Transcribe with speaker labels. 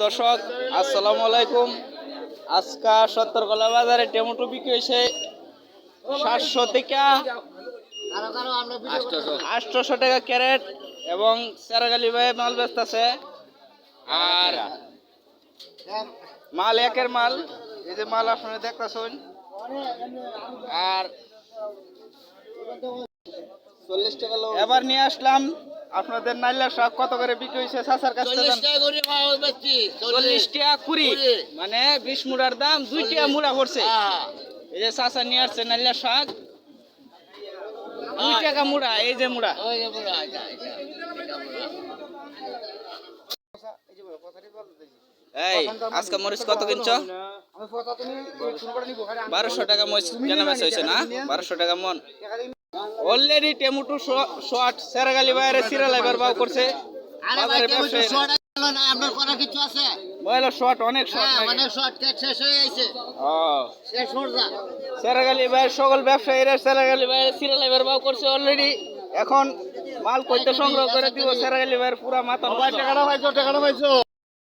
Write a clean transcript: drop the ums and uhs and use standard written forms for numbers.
Speaker 1: দর্শক আসসালামু আলাইকুম। আজকা সত্তরকলা বাজারে টমেটো বিক্রি হয়েছে 700 থেকে 800 টাকা ক্যারেট এবং সেরাগালি ভাই মাল বেচতেছে। আর মাল একের মাল, এই যে মাল আপনারা দেখতেছেন। আর 40 টাকা এবার নিয়ে আসলাম আপনাদের নাইলা শাক কত করে বিক্রি হয়েছে চাচার কাছে?
Speaker 2: 40 টাকা করে পাওয়া যাচ্ছে।
Speaker 1: 40 টাকা কুড়ি, মানে 20 মুড়ার দাম 2 টাকা মুড়া পড়ছে। এই যে চাচা নিয়ে আসছে নাইলা শাক 2 টাকা মুড়া। এই যে মুড়া,
Speaker 2: ওই যে মুড়া, এটা
Speaker 1: এই আজকে মরিচ কত কিনছো? 1200 টাকা মরিচ কেনা বেচা হয়েছে না? 1200 টাকা মন। অলরেডি টমেটো শর্ট সেরাগালি বাইরে সিরিয়াল এবার বাউ করছে।
Speaker 2: আরে ভাই টমেটো শর্ট হলো না, আপনার করা কিছু আছে?
Speaker 1: বয়লা শর্ট, অনেক শর্ট,
Speaker 2: অনেক শর্ট কেট শেষ হয়ে গেছে। শেষ হরজা
Speaker 1: সেরাগালি বাইরে সকল ব্যবসায়ীরা সেরাগালি বাইরে সিরিয়াল এবার বাউ করছে অলরেডি। এখন মাল কইতে সংগ্রহ করে দিব সেরাগালি বাইরে পুরা মাথা।
Speaker 2: টাকাটা পাইছো